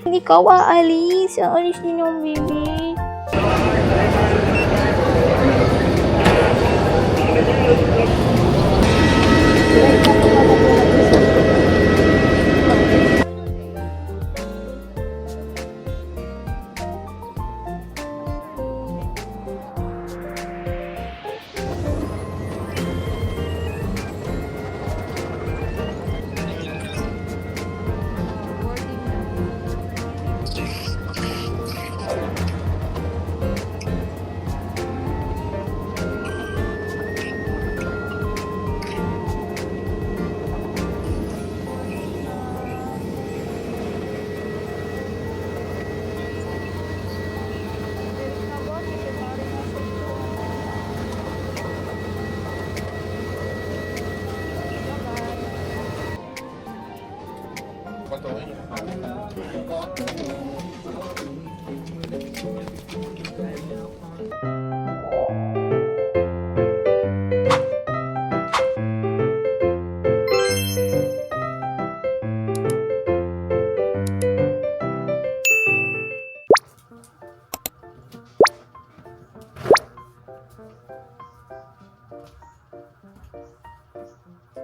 Hindi ka aalis. Aalis din yung baby.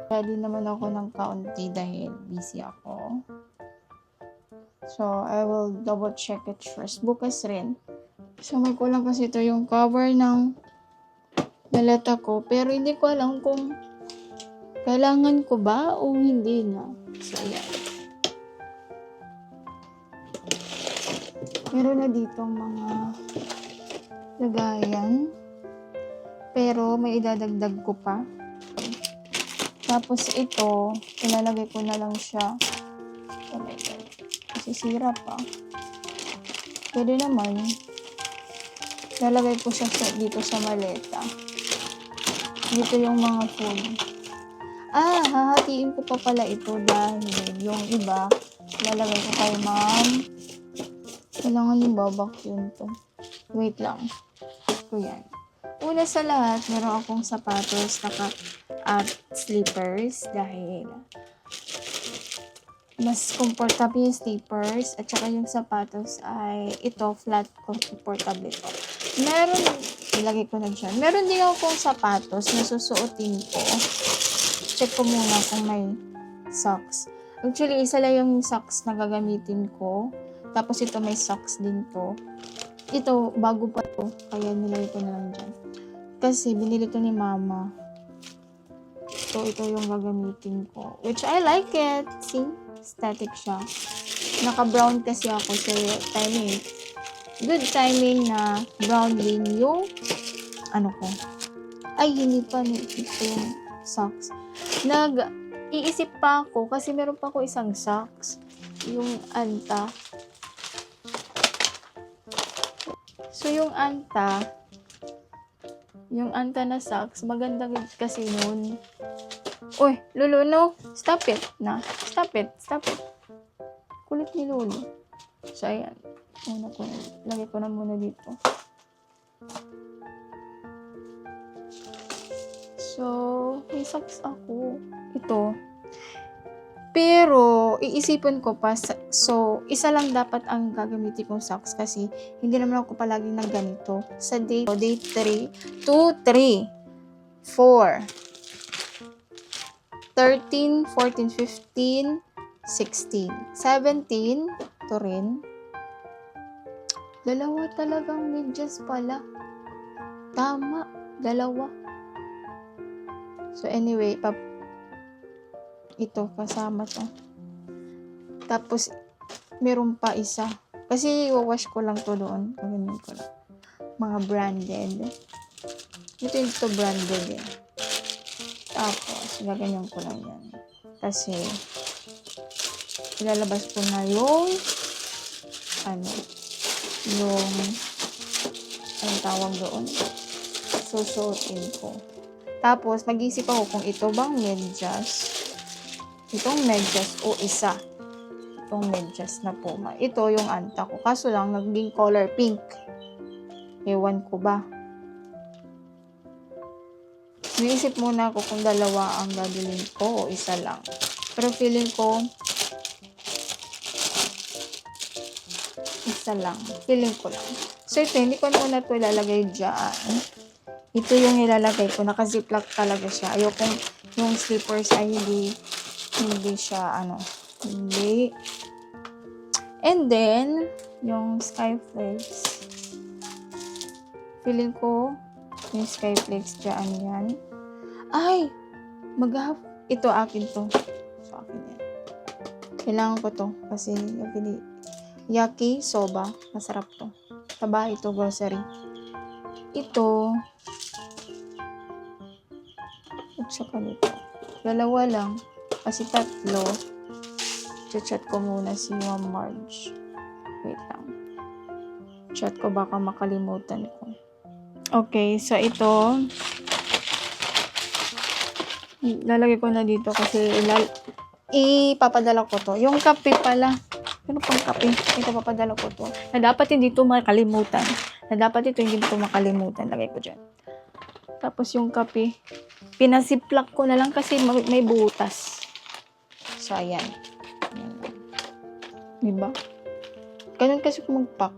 Ready naman ako ng kaunti dahil busy ako. So, I will double check it first. Bukas rin. So, may kulang kasi ito yung cover ng maleta ko. Pero hindi ko alam kung kailangan ko ba o hindi na. So, ayan. Meron na ditong mga lagayan. Pero may idadagdag ko pa. Tapos ito, ilalagay ko na lang siya. Oh my God. Masisira pa. Pwede naman. Ilalagay ko siya dito sa maleta. Dito yung mga food. Hahatiin ko pa pala ito dahil yung iba, ilalagay ko kay ma'am. Kailangan yung babak yun to. Wait lang. Ito yan. Una sa lahat, meron akong sapatos at slippers dahil mas comfortable yung slippers at saka yung sapatos ay ito, flat, comfortable ito. Meron, ilagay ko na dyan. Meron din akong sapatos na susuotin ko. Check ko muna kung may socks. Actually, isa lang yung socks na gagamitin ko. Tapos ito may socks din to. Ito, bago pa to. Kaya nilagay ko na lang dyan. Kasi binili to ni mama. So, ito yung gagamitin ko. Which I like it. See? Static siya. Naka-brown kasi ako. So, timing. Good timing na brown din yung ano ko. Ay, hindi pa. Ito yung socks. Iisip pa ako kasi meron pa ako isang socks. Yung anta. So, yung anta na socks, maganda kasi nun. Uy, Lulu, no. Stop it na. Stop it. Kulit ni Lulu. So, ayan. Lagay ko na muna dito. So, may socks ako. Ito. Pero, iisipin ko pa. So, isa lang dapat ang gagamitin kong socks kasi hindi naman ako palagi ng ganito. Sa day 3, 2, 3, 4, 13, 14, 15, 16, 17, ito rin. Dalawa talagang medyas pala. Tama, dalawa. So anyway, ito kasama to. Tapos, meron pa isa. Kasi wawash ko lang to doon. Ganyan ko lang. Mga branded. Ito branded eh. Tapos, gaganyan ko lang yan. Kasi, ilalabas ko na yung anong tawag doon. Susuotin ko. Tapos, mag-isip ako kung ito bang medyas. Itong medyas o isa. Itong medyas na Puma. Ito yung anta ko. Kaso lang, naging color pink. Ewan ko ba. Naisip muna ako kung dalawa ang gagawin ko o isa lang. Pero feeling ko isa lang. Feeling ko lang. So, ito, hindi ko muna ito ilalagay dyan. Ito yung ilalagay ko. Naka-ziplock talaga siya. Ayokong yung slippers ay hindi siya, hindi. And then, yung Skyflakes. Feeling ko, yung Skyflakes dyan yan. Ay! Ito, akin to. So, akin yan. Kailangan ko to. Kasi, yaki soba. Masarap to. Sa bahay ito, grocery. Ito. At saka nito. Dalawa lang. Kasi tatlo. Chat ko muna si Ma'am Marge. Wait lang. Chat ko baka makalimutan ko. Okay, so ito. Lalagay ko na dito kasi ipapadala ko to. Yung kape pala. Ano pang kape? Ito papadala ko to. Na dapat hindi to makalimutan. Lagay ko dyan. Tapos yung kape. Pinasiplak ko na lang kasi may butas. So, ayan. Diba? Ganun kasi kung mag-pack.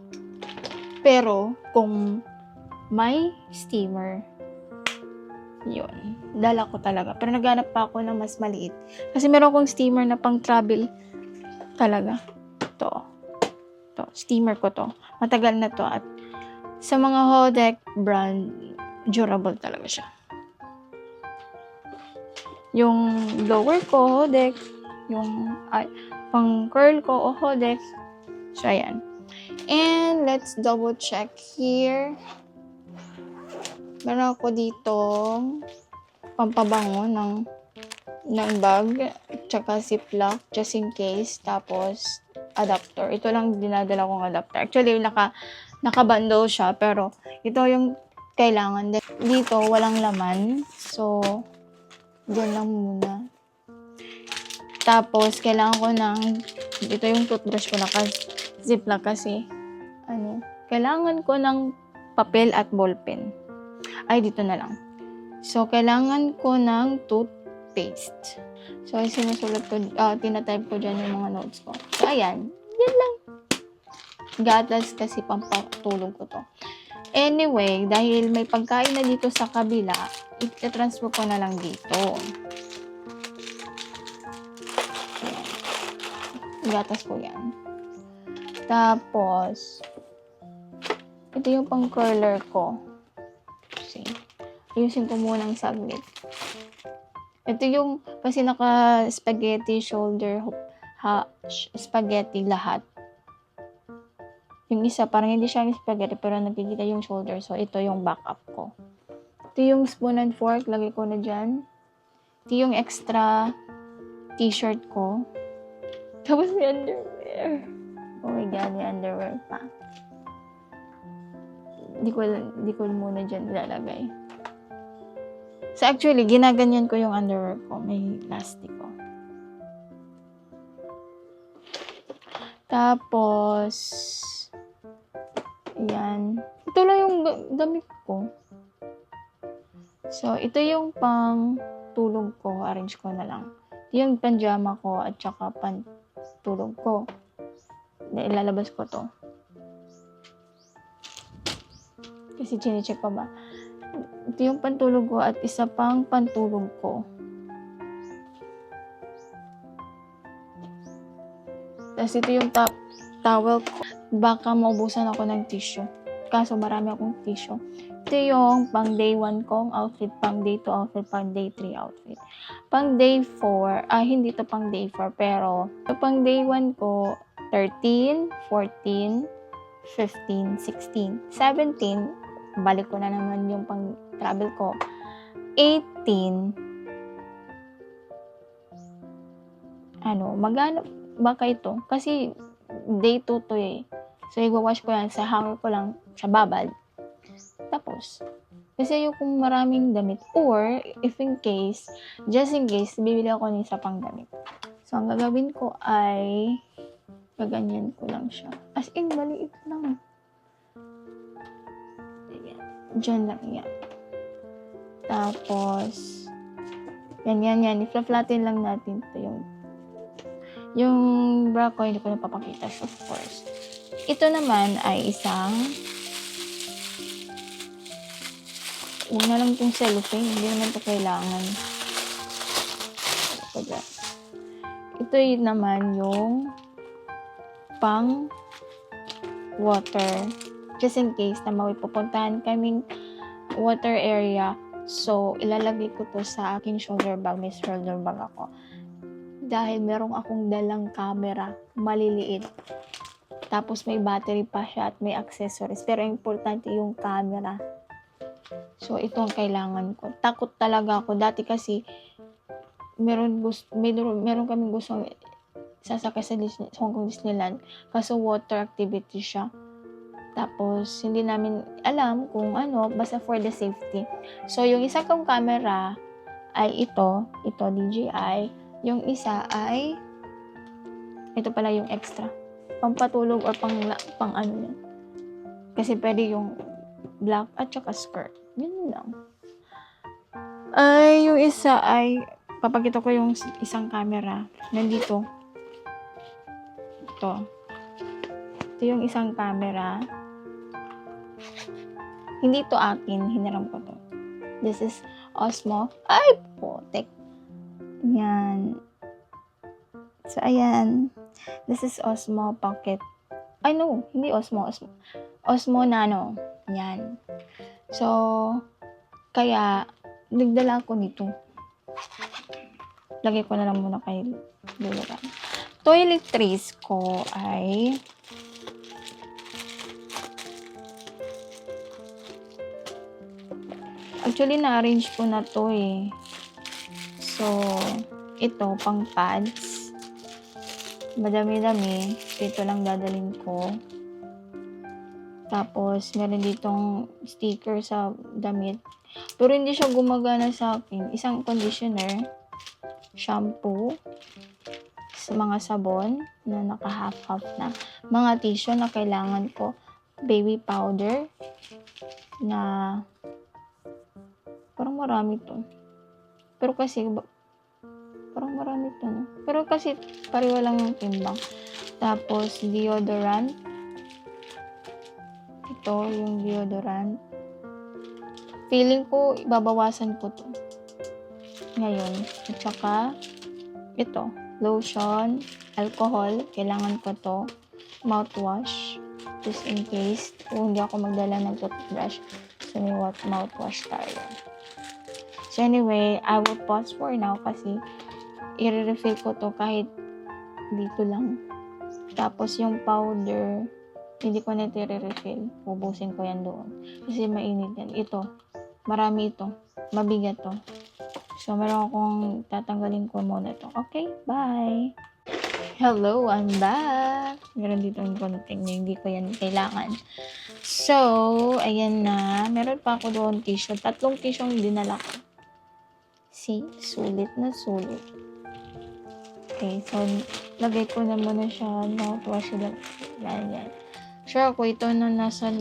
Pero, kung may steamer, yun. Dala ko talaga. Pero naghanap pa ako ng mas maliit. Kasi meron akong steamer na pang travel talaga. To. Steamer ko to. Matagal na to. At sa mga Hodek brand, durable talaga siya. Yung blower ko, Hodek. Yung pang curl ko, Hodek. So, ayan. And let's double check here. Meron ako dito pampabango ng bag, tsaka ziplock, just in case, tapos adapter. Ito lang dinadala kong adapter. Actually, nakabundle siya, pero ito yung kailangan. Dito, walang laman. So, dyan lang muna. Tapos, kailangan ko ito yung toothbrush ko naka-ziplock kasi, kailangan ko ng papel at ballpen. Ay, dito na lang. So, kailangan ko ng toothpaste. So, sinusulat ko, tinatype ko dyan yung mga notes ko. So, ayan. Yan lang. Gatas kasi pampatulog ko to. Anyway, dahil may pagkain na dito sa kabila, i-transfer ko na lang dito. Ayan. Gatas ko yan. Tapos, ito yung pang curler ko. Ayusin ko muna ng saglit. Ito yung, kasi naka-spaghetti shoulder, spaghetti lahat. Yung isa, parang hindi siya spaghetti, pero nakikita yung shoulder. So, ito yung backup ko. Ito yung spoon and fork, lagay ko na dyan. Ito yung extra t-shirt ko. Tapos may underwear. Oh my God, may underwear pa. Di ko muna dyan ilalagay. So, actually, ginaganyan ko yung underwear ko. May plastic ko. Tapos, ayan. Ito lang yung damit ko. So, ito yung pang tulog ko. Arrange ko na lang. Ito yung panjama ko at saka pantulog ko. Ilalabas ko to. Kasi chinecheck pa ba? Ito yung pantulog ko at isa pang pantulog ko. Tapos ito yung towel ko. Baka maubusan ako ng tissue. Kaso marami akong tissue. Ito yung pang day 1 kong outfit, pang day 2 outfit, pang day 3 outfit. Pang day 4, hindi to pang day 4, pero ito pang day 1 ko, 13, 14, 15, 16, 17, balik ko na naman yung pang travel ko. 18, magano baka ito? Kasi day 2 to eh. So, i-wash ko yan sa hanger ko lang sa babad. Tapos, kasi yung kung maraming damit or if in case, just in case, bibili ako ng isa pang damit. So, ang gagawin ko ay gaganyan ko lang siya. As in, maliit lang. Ayan. Diyan lang yan. Tapos, yan. I-flatten lang natin ito yung bra ko, hindi ko napapakita, of course. Ito naman ay isang, huwag na lang itong cellophane, hindi naman ito kailangan. Ito yun naman yung pang water, just in case na pupuntahan kaming water area. So, ilalagay ko to sa aking shoulder bag. May shoulder bag ako. Dahil merong akong dalang camera, maliliit. Tapos may battery pa siya at may accessories. Pero importante yung camera. So, ito ang kailangan ko. Takot talaga ako. Dati kasi, meron kaming gustong sasakay sa Hong Kong Disneyland. Kaso water activity siya. Tapos, hindi namin alam kung ano, basta for the safety. So, yung isa kong camera ay ito DJI. Yung isa ay, ito pala yung extra. Pampatulog or pang ano yan. Kasi pwede yung black at saka skirt. Yun lang. Ay, yung isa ay, papakita ko yung isang camera. Nandito. Ito yung isang camera. Hindi to akin, hiniram ko to. This is Osmo. Ay, potek. Yan. So, ayan. This is Osmo Pocket. Ay, no. Hindi Osmo. Osmo Nano. Yan. So, kaya, nagdala ako nito. Lagay ko na lang muna kay Luluran. Toiletries ko ay actually na-arrange ko na to eh. So, ito pang pads. Madami-dami. Ito lang dadalhin ko. Tapos, meron ditong sticker sa damit. Pero hindi siya gumagana sa akin. Isang conditioner, shampoo, mga sabon na naka-half-half na, mga tissue na kailangan ko, baby powder na parang marami to. Pero kasi parang marami to, no? Pero kasi pareho lang yung timbang. Tapos deodorant. Ito yung deodorant. Feeling ko ibabawasan ko to ngayon. At saka ito, lotion, alcohol, kailangan ko to, mouthwash, just in case kung hindi ako magdala ng toothbrush. So, may mouthwash tayo. So, anyway, I will pause for now kasi i-refill ko to kahit dito lang. Tapos, yung powder, hindi ko na i-refill. Ubusin ko yan doon. Kasi mainit yan. Ito, marami ito. Mabigat to. So, meron akong tatanggalin ko muna to. Okay, bye! Hello, I'm back! Meron dito yung konting na hindi ko yan kailangan. So, ayan na. Meron pa ako doon tissue. 3 tissue yung dinala ko. See? Sulit na sulit. Okay, so, lagay ko na muna siya. Mouthwash lang. Yan. Sure ako, ito na nasa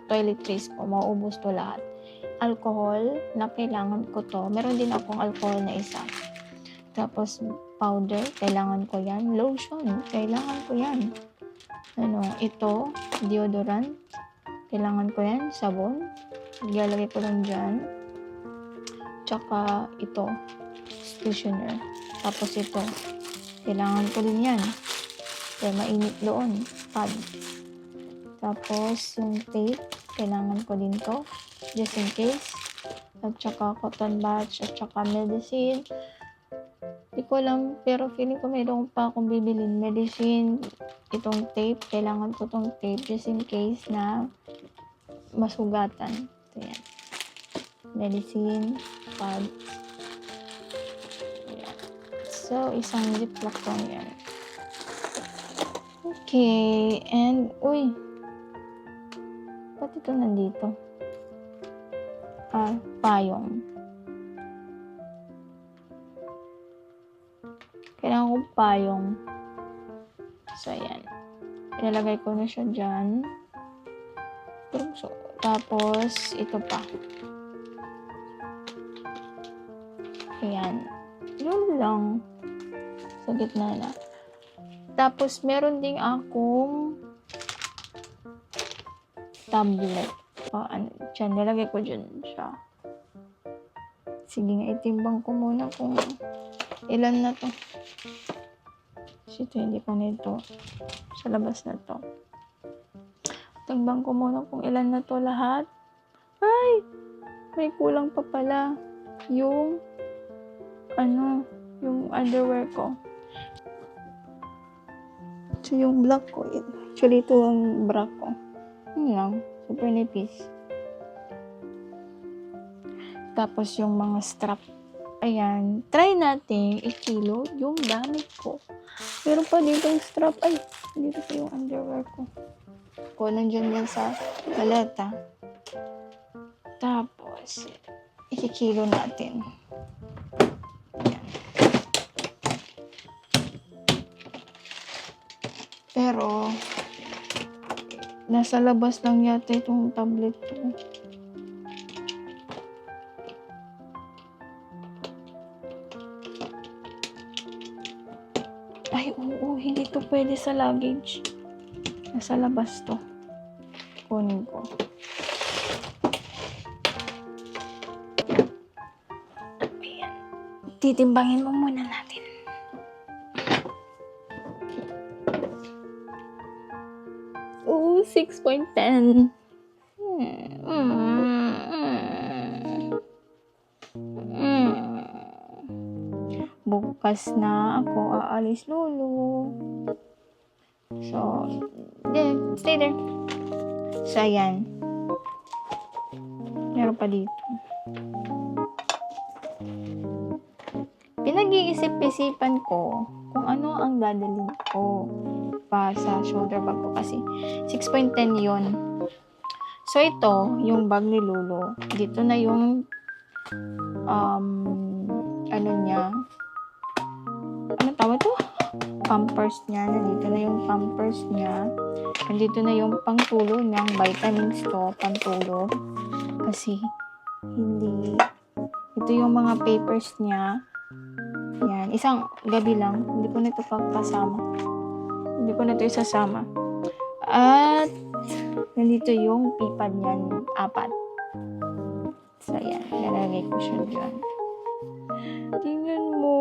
toiletries ko. Maubos to lahat. Alcohol na kailangan ko to. Meron din akong alcohol na isa. Tapos powder, kailangan ko yan. Lotion, kailangan ko yan. Ito, deodorant, kailangan ko yan. Sabon, ilalagay ko lang dyan. Tsaka ito, stationer. Tapos ito, kailangan ko din yan. Kaya mainit doon, pad. Tapos yung tape, kailangan ko din to. Just in case. At saka cotton batch, at saka medicine. Hindi ko alam, pero feeling ko mayroon pa akong bibilin. Medicine, itong tape. Kailangan ko itong tape just in case na masugatan. Ito yan. Medicine, pad. Ayan. So, isang ziplock lang yan. Okay, and, uy. Ba't ito nandito? Payong. Kailangan ko payong. So, ayan. Ilalagay ko na siya dyan. Tapos, ito pa. Ayan. Yun lang. Sa gitna na. Tapos, meron ding akong tablet. Dyan, nilagay ko dyan siya. Sige nga, itimbang ko muna kung ilan na to. Kasi ito, hindi pa nito. Sa labas na to. Timbang ko muna kung ilan na to lahat. Ay! May kulang pa pala. Yung underwear ko. So, yung black ko, actually, ito ang bra ko. Yun lang. Super nipis. Tapos, yung mga strap. Ayan. Try natin ikilo yung damit ko. Meron pa dito yung strap. Ay, dito pa yung underwear ko. Nandyan yan sa maleta. Tapos, ikikilo natin. Ayan. Pero, nasa labas lang yata itong tablet ko. Ay, oo, hindi to pwede sa luggage. Nasa labas to. Kunin ko. Ayan. Titimbangin mo muna natin. Oo, 6.10. Bukas na ako aalis, lolo. So, stay there. So, ayan. Meron pa dito. Pinag-iisip-isipan ko kung ano ang dadalhin ko pa sa shoulder bag ko kasi 6.10 yun. So, ito, yung bag ni Lolo. Dito na yung tawag to? Pampers niya. Nandito na yung pampers niya. Nandito na yung pangtulo niyang vitamins to, pangtulo. Kasi, ito yung mga papers niya. Yan. Isang gabi lang. Hindi ko na ito pagkasama. Hindi ko na ito isasama. At, nandito yung pipa niyan, 4. So, yan. Nalagay ko siya dyan. Tingnan mo.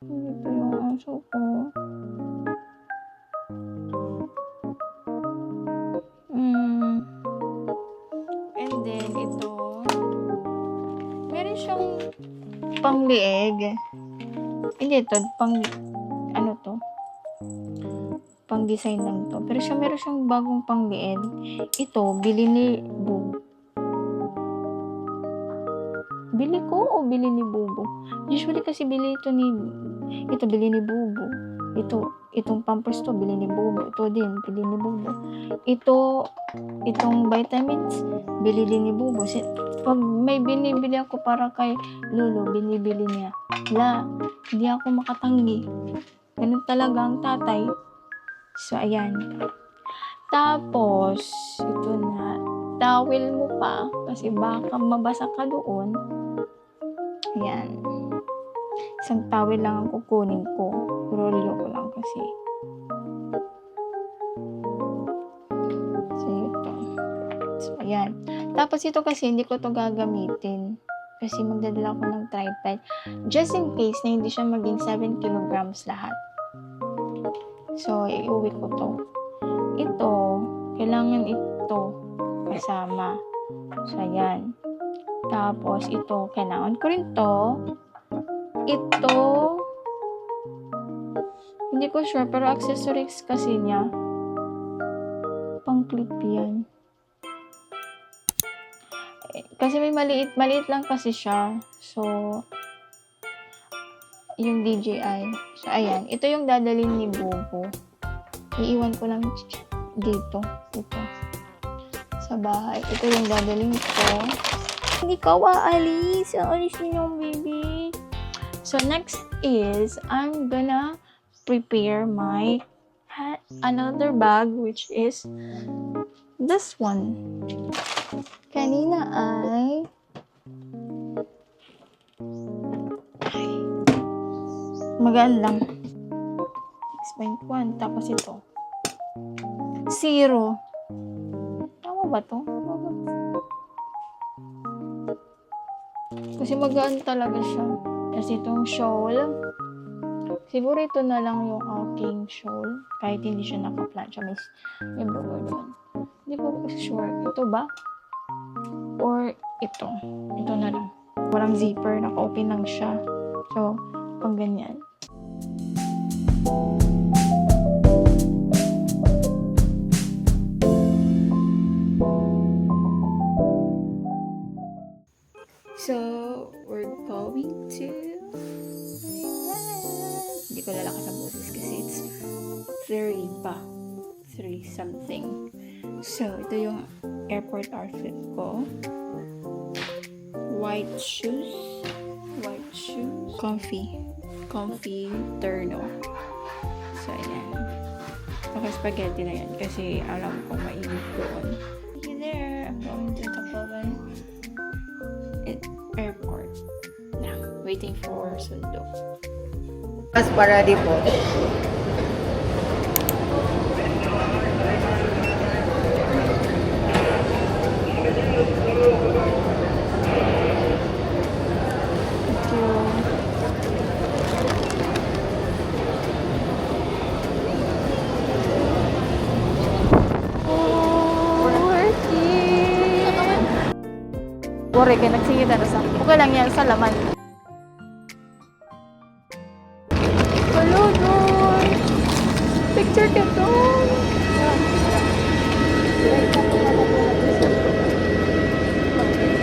Ito yung aso ko. And then, ito. Meron siyang panglieg. Hindi ito, pang-design lang to. Pero meron siyang bagong panglieg. Ito, bili ni Bubo. Bili ko o bili ni Bubo? Usually kasi bili ni Bubo. Itong pampers to, bili ni Bubo. Ito din, bili ni Bubo. Itong vitamins, bili din ni Bubo. Pag may binibili ako para kay Lolo, binibili niya. Hindi ako makatanggi. Ganun talaga ang tatay. So, ayan. Tapos, ito na. Towel mo pa. Kasi baka mabasa ka doon. Ayan. Isang towel lang ang kukunin ko. Rolyo ko lang kasi. So, ito. So, ayan. Tapos, ito kasi hindi ko to gagamitin. Kasi magdadala ko ng tripod. Just in case na hindi siya maging 7 kilograms lahat. So, iuwi ko to. Ito, kailangan ito kasama. So, ayan. Tapos, ito, kailangan ko rin to. Ito, hindi ko sure, pero accessories kasi niya. Pang-clip yan. Kasi may maliit lang kasi siya. So, yung DJI. So, ayan. Ito yung dadalhin ni Bobo. Iiwan ko lang dito. Ito. Sa bahay. Ito yung dadalhin ko. Hindi ka waalis. Alis niyo yung baby. So, next is, I'm gonna prepare my another bag, which is this one. Kanina ay Magaan lang. 6.1. Tapos ito. 0. Tama ba to? Kasi magaan talaga siya. Kasi itong shawl. Siguro ito na lang yung aking shawl. Kahit hindi siya naka-plancha. May blower doon. Hindi ko sure. Ito ba? Or ito. Ito na lang. Walang zipper. Naka-open lang siya. So, pang ganyan. So, we're going to... Hindi ko lalakas ang boses kasi it's 3 pa. 3 something. So, ito yung airport outfit ko. White shoes. Comfy terno. So, ayan. Naka-spaghetti na yan kasi alam kong mainit doon. Hey there! I'm going to Tacloban airport. Now, waiting for sundo. Mas para di po. Wari kayo nagsingit na sa okay lang yan sa laman. Hello, Doy! Picture ka doon!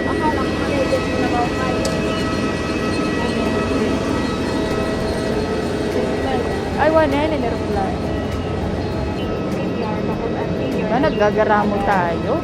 Akala ko malagyan mo na ba kayo? Ay, wala na nireply. Diba naggagaramo tayo?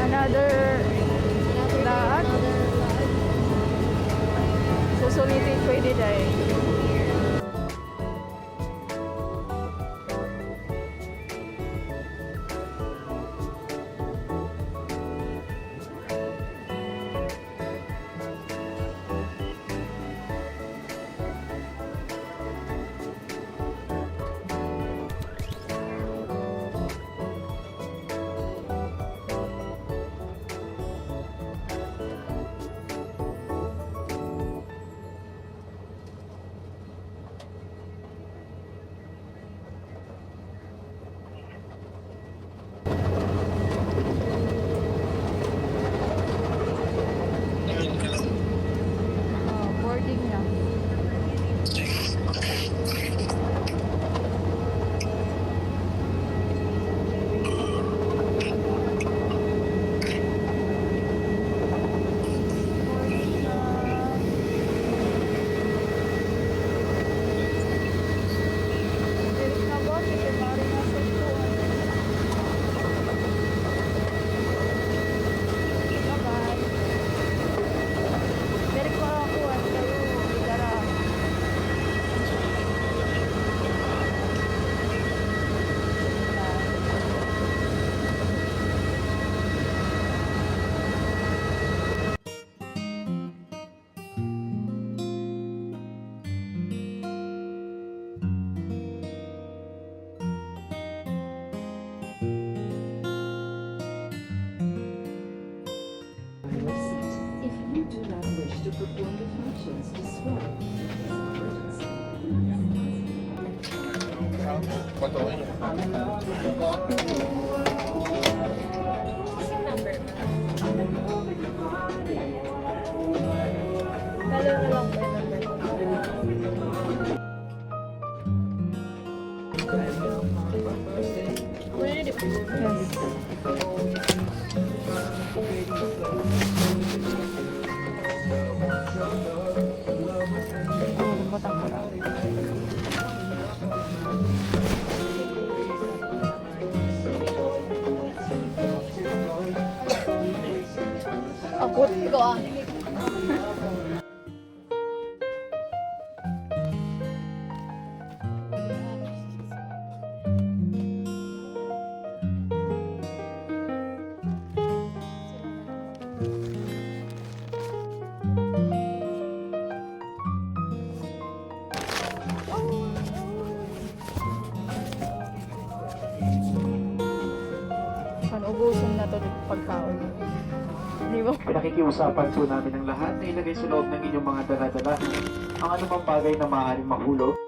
Another daan. Susulitin ko ini dahil. do not wish to perform the functions described in this emergency. Akot ko ah. Ubusin na to pagkaon. Di ba? Pinakikiusapan po namin ang lahat na ilagay sa loob ng inyong mga dala-dala ang anumang bagay na maaaring mahulog